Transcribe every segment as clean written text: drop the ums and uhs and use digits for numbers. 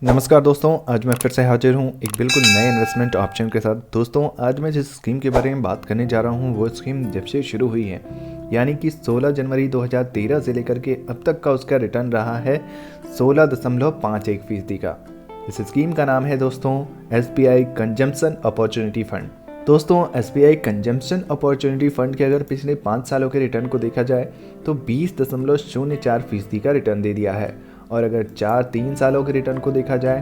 नमस्कार दोस्तों, आज मैं फिर से हाजिर हूँ एक बिल्कुल नए इन्वेस्टमेंट ऑप्शन के साथ। दोस्तों, आज मैं जिस स्कीम के बारे में बात करने जा रहा हूँ वो स्कीम जब से शुरू हुई है, यानी कि 16 जनवरी 2013 से लेकर के अब तक का उसका रिटर्न रहा है 16.51% का। इस स्कीम का नाम है दोस्तों SBI कंजम्पशन अपॉर्चुनिटी फंड। दोस्तों, SBI कंजम्पशन अपॉर्चुनिटी फंड के अगर पिछले 5 सालों के रिटर्न को देखा जाए तो 20.04% का रिटर्न दे दिया है, और अगर 3 सालों के रिटर्न को देखा जाए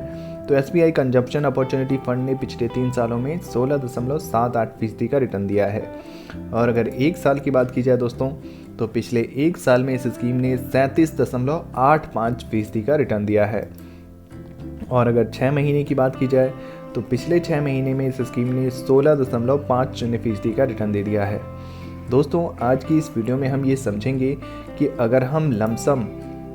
तो SBI कंजम्पशन अपॉर्चुनिटी फंड ने पिछले 3 सालों में 16.78% का रिटर्न दिया है। और अगर 1 साल की बात की जाए दोस्तों, तो पिछले 1 साल में इस स्कीम ने 37.85% का रिटर्न दिया है। और अगर 6 महीने की बात की जाए तो पिछले 6 महीने में इस स्कीम ने 16.50% का रिटर्न दे दिया है। दोस्तों, आज की इस वीडियो में हम ये समझेंगे कि अगर हम लमसम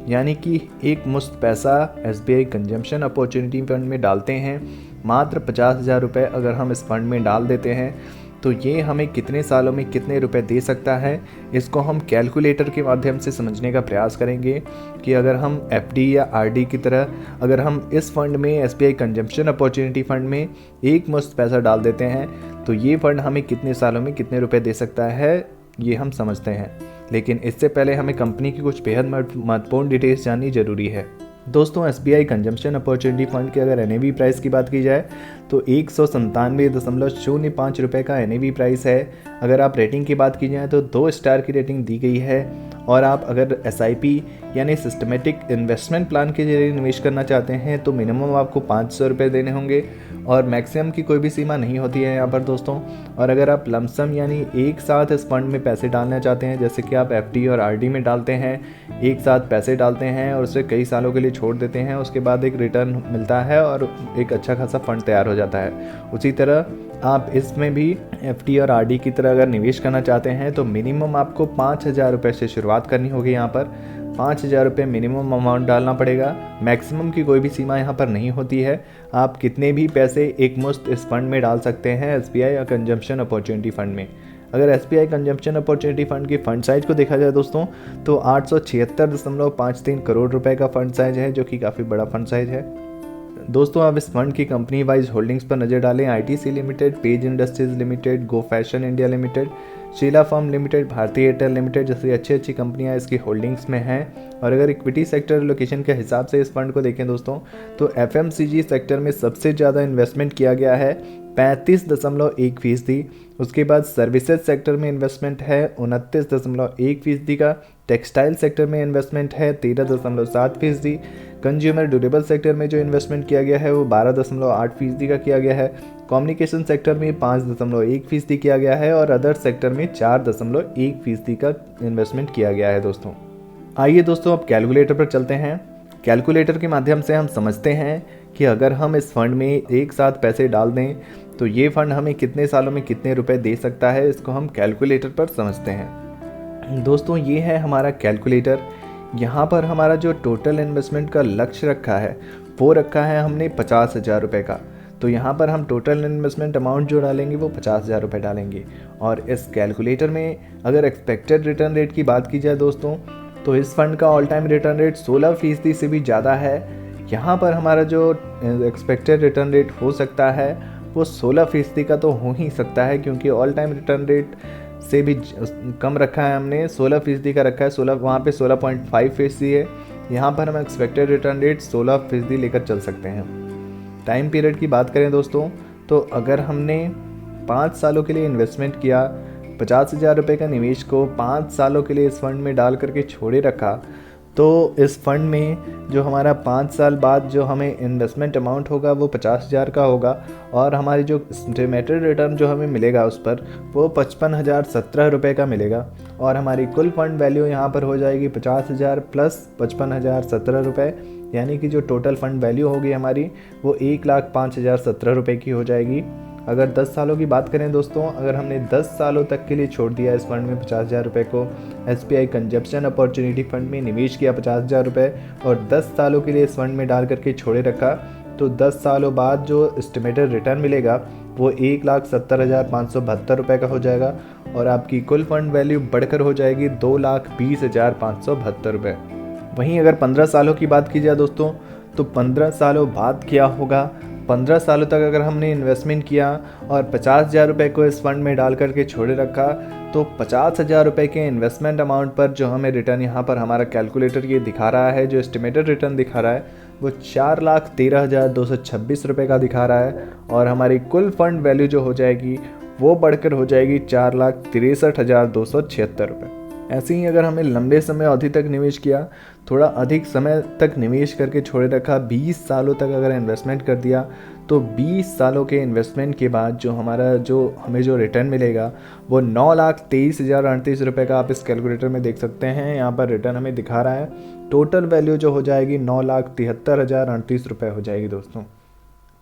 यानी कि एक मुश्त पैसा SBI कंजम्पशन अपॉर्चुनिटी फंड में डालते हैं, मात्र 50,000 रुपये अगर हम इस फंड में डाल देते हैं तो ये हमें कितने सालों में कितने रुपए दे सकता है, इसको हम कैलकुलेटर के माध्यम से समझने का प्रयास करेंगे कि अगर हम FD या RD की तरह अगर हम इस फंड में SBI कंजम्पशन अपॉर्चुनिटी फंड में एक मुश्त पैसा डाल देते हैं तो ये फंड हमें कितने सालों में कितने रुपए दे सकता है, ये हम समझते हैं। लेकिन इससे पहले हमें कंपनी की कुछ बेहद महत्वपूर्ण डिटेल्स जाननी जरूरी है। दोस्तों, SBI कंजम्पशन अपॉर्चुनिटी फंड के अगर NAV प्राइस की बात की जाए तो 197.05 रुपये का NAV प्राइस है। अगर आप रेटिंग की बात की जाए तो 2 स्टार की रेटिंग दी गई है। और आप अगर SIP यानी सिस्टमेटिक इन्वेस्टमेंट प्लान के जरिए निवेश करना चाहते हैं तो मिनिमम आपको 500 रुपये देने होंगे, और मैक्सिमम की कोई भी सीमा नहीं होती है यहाँ पर दोस्तों। और अगर आप लमसम यानी एक साथ इस फंड में पैसे डालना चाहते हैं, जैसे कि आप FD और RD में डालते हैं, एक साथ पैसे डालते हैं और उसे कई सालों के लिए छोड़ देते हैं, उसके बाद एक रिटर्न मिलता है और एक अच्छा खासा फंड तैयार हो जाता है। उसी तरह आप इसमें भी FD और RD की तरह अगर निवेश करना चाहते हैं तो मिनिमम आपको 5,000 रुपये से शुरुआत करनी होगी। यहाँ पर 5,000 रुपये मिनिमम अमाउंट डालना पड़ेगा, मैक्सिमम की कोई भी सीमा यहाँ पर नहीं होती है। आप कितने भी पैसे एक मुश्त इस फंड में डाल सकते हैं SBI या कंजम्पशन अपॉर्चुनिटी फंड में। अगर SBI कंजम्पशन अपॉर्चुनिटी फंड की फ़ंड साइज को देखा जाए दोस्तों तो 876.53 करोड़ रुपए का फ़ंड साइज है, जो कि काफ़ी बड़ा फ़ंड साइज है। दोस्तों, आप इस फंड की कंपनी वाइज होल्डिंग्स पर नज़र डालें। ITC limited, page industries limited, go fashion India limited, Sheela firm limited, Bharatiya Airtel limited जैसी अच्छी कंपनियां इसकी होल्डिंग्स में हैं। और अगर इक्विटी सेक्टर लोकेशन के हिसाब से इस फंड को देखें दोस्तों तो FMCG सेक्टर में सबसे ज़्यादा इन्वेस्टमेंट किया गया है 35.1%। उसके बाद सर्विसेज सेक्टर में इन्वेस्टमेंट है 29.1% का। टेक्सटाइल सेक्टर में इन्वेस्टमेंट है 13.7%। कंज्यूमर ड्यूरेबल सेक्टर में जो इन्वेस्टमेंट किया गया है वो 12.8% का किया गया है। कम्युनिकेशन सेक्टर में 5.1% किया गया है, और अदर सेक्टर में 4.1% का इन्वेस्टमेंट किया गया है। दोस्तों, आइए दोस्तों अब कैलकुलेटर पर चलते हैं। कैलकुलेटर के माध्यम से हम समझते हैं कि अगर हम इस फंड में एक साथ पैसे डाल दें तो ये फंड हमें कितने सालों में कितने रुपए दे सकता है, इसको हम कैलकुलेटर पर समझते हैं। दोस्तों, ये है हमारा कैलकुलेटर। यहाँ पर हमारा जो टोटल इन्वेस्टमेंट का लक्ष्य रखा है वो रखा है हमने 50,000 रुपये का। तो यहाँ पर हम टोटल इन्वेस्टमेंट अमाउंट जो डालेंगे वो 50,000 रुपये डालेंगे। और इस कैलकुलेटर में अगर एक्सपेक्टेड रिटर्न रेट की बात की जाए दोस्तों तो इस फंड का ऑल टाइम रिटर्न रेट 16% से भी ज़्यादा है। यहाँ पर हमारा जो एक्सपेक्टेड रिटर्न रेट हो सकता है वो 16% का तो हो ही सकता है, क्योंकि ऑल टाइम रिटर्न रेट से भी कम रखा है हमने, 16% का रखा है। 16 वहाँ पे 16.5% है, यहाँ पर हम एक्सपेक्टेड रिटर्न रेट 16% लेकर चल सकते हैं। टाइम पीरियड की बात करें दोस्तों तो अगर हमने 5 सालों के लिए इन्वेस्टमेंट किया, 50,000 रुपये का निवेश को 5 सालों के लिए इस फंड में डाल करके छोड़े रखा, तो इस फंड में जो हमारा 5 साल बाद जो हमें इन्वेस्टमेंट अमाउंट होगा वो 50,000 का होगा, और हमारी जो एस्टिमेटेड रिटर्न जो हमें मिलेगा उस पर वो 55,017 रुपये का मिलेगा। और हमारी कुल फंड वैल्यू यहाँ पर हो जाएगी 50,000 प्लस 55,017 रुपये, यानी कि जो टोटल फंड वैल्यू होगी हमारी वो 1,05,017 रुपये की हो जाएगी। अगर 10 सालों की बात करें दोस्तों, अगर हमने 10 सालों तक के लिए छोड़ दिया इस फंड में 50,000 रुपये को, SBI कंजम्पशन अपॉर्चुनिटी फंड में निवेश किया 50,000 रुपये और 10 सालों के लिए इस फंड में डाल करके छोड़े रखा, तो 10 सालों बाद जो एस्टिमेटेड रिटर्न मिलेगा वो 1,70,572 रुपये का हो जाएगा, और आपकी कुल फंड वैल्यू बढ़कर हो जाएगी 2,20,572 रुपये। वहीं अगर 15 सालों की बात की जाए दोस्तों तो 15 सालों बाद क्या होगा। 15 सालों तक अगर हमने इन्वेस्टमेंट किया और 50,000 रुपये को इस फंड में डाल करके छोड़े रखा, तो 50,000 रुपये के इन्वेस्टमेंट अमाउंट पर जो हमें रिटर्न यहाँ पर हमारा कैलकुलेटर ये दिखा रहा है, जो एस्टिमेटेड रिटर्न दिखा रहा है वो 4,13,226 रुपये का दिखा रहा है। और हमारी कुल फंड वैल्यू जो हो जाएगी वो बढ़कर हो जाएगी 4,63,276 रुपये। ऐसे ही अगर हमें लंबे समय अवधि तक निवेश किया, थोड़ा अधिक समय तक निवेश करके छोड़े रखा, 20 सालों तक अगर इन्वेस्टमेंट कर दिया, तो 20 सालों के इन्वेस्टमेंट के बाद हमें जो रिटर्न मिलेगा वो 9,23,038 रुपये का आप इस कैलकुलेटर में देख सकते हैं। यहाँ पर रिटर्न हमें दिखा रहा है। टोटल वैल्यू जो हो जाएगी 9,73,038 रुपये हो जाएगी दोस्तों।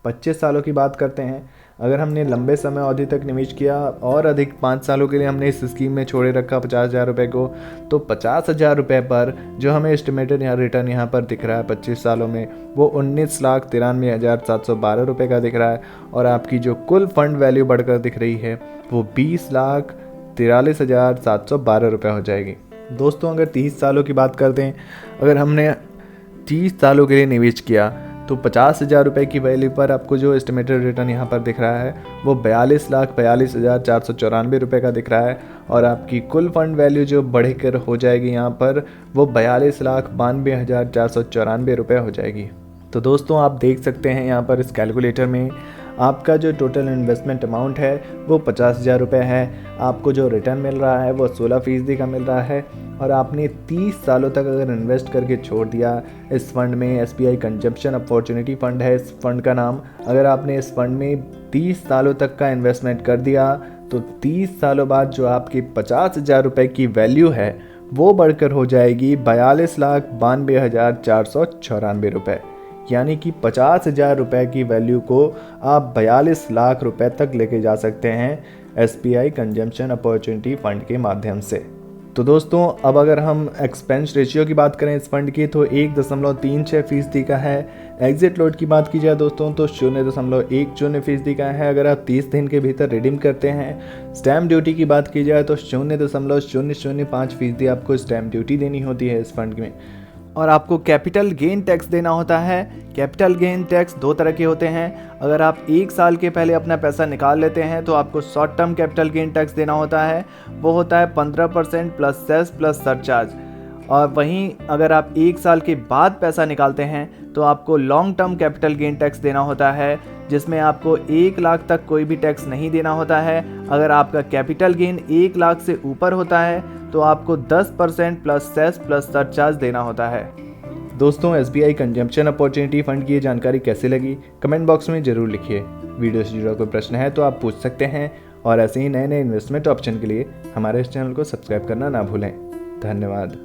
25 सालों की बात करते हैं। अगर हमने लंबे समय अवधि तक निवेश किया और अधिक 5 सालों के लिए हमने इस स्कीम में छोड़े रखा 50,000 रुपये को, तो 50,000 रुपये पर जो हमें एस्टिमेटेड रिटर्न यहाँ पर दिख रहा है 25 सालों में, वो 19,93,712 रुपये का दिख रहा है। और आपकी जो कुल फंड वैल्यू बढ़कर दिख रही है वो 20,43,712 रुपये हो जाएगी। दोस्तों अगर 30 सालों की बात करते हैं, अगर हमने 30 सालों के लिए निवेश किया तो 50,000 रुपये की वैल्यू पर आपको जो एस्टिमेटेड रिटर्न यहाँ पर दिख रहा है वो 42,42,494 रुपये का दिख रहा है। और आपकी कुल फंड वैल्यू जो बढ़कर हो जाएगी यहाँ पर वो 42,92,494 रुपये हो जाएगी। तो दोस्तों आप देख सकते हैं यहाँ पर इस कैलकुलेटर में आपका जो टोटल इन्वेस्टमेंट अमाउंट है वो 50,000 रुपये है। आपको जो रिटर्न मिल रहा है वो 16% का मिल रहा है। और आपने 30 सालों तक अगर इन्वेस्ट करके छोड़ दिया इस फंड में, SBI कंजम्पशन अपॉर्चुनिटी फ़ंड है इस फंड का नाम, अगर आपने इस फंड में 30 सालों तक का इन्वेस्टमेंट कर दिया, तो 30 सालों बाद जो आपकी 50,000 रुपये की वैल्यू है वो बढ़कर हो जाएगी 42,92,494 रुपये। यानी कि 50,000 रुपये की वैल्यू को आप 42 लाख रुपए तक लेके जा सकते हैं SBI कंजम्पशन अपॉर्चुनिटी फ़ंड के माध्यम से। तो दोस्तों अब अगर हम एक्सपेंस रेशियो की बात करें इस फंड की, तो 1.36% का है। एग्जिट लोड की बात की जाए दोस्तों तो 0.10% का है अगर आप 30 दिन के भीतर रिडीम करते हैं। स्टैम्प ड्यूटी की बात की जाए तो 0.005% आपको स्टैम्प ड्यूटी देनी होती है इस फंड में। और आपको कैपिटल गेन टैक्स देना होता है। कैपिटल गेन टैक्स 2 तरह के होते हैं। अगर आप 1 साल के पहले अपना पैसा निकाल लेते हैं तो आपको short term capital gain tax देना होता है, वो होता है 15% प्लस सेस प्लस सरचार्ज। और वहीं अगर आप 1 साल के बाद पैसा निकालते हैं तो आपको long term capital gain tax देना होता है, जिसमें आपको 1 लाख तक कोई भी टैक्स नहीं देना होता है। अगर आपका कैपिटल गेन 1 लाख से ऊपर होता है तो आपको 10% प्लस सेस प्लस सरचार्ज देना होता है। दोस्तों SBI कंजम्पशन अपॉर्चुनिटी फ़ंड की ये जानकारी कैसे लगी कमेंट बॉक्स में ज़रूर लिखिए। वीडियो से जुड़ा कोई प्रश्न है तो आप पूछ सकते हैं। और ऐसे ही नए नए इन्वेस्टमेंट ऑप्शन के लिए हमारे इस चैनल को सब्सक्राइब करना ना भूलें। धन्यवाद।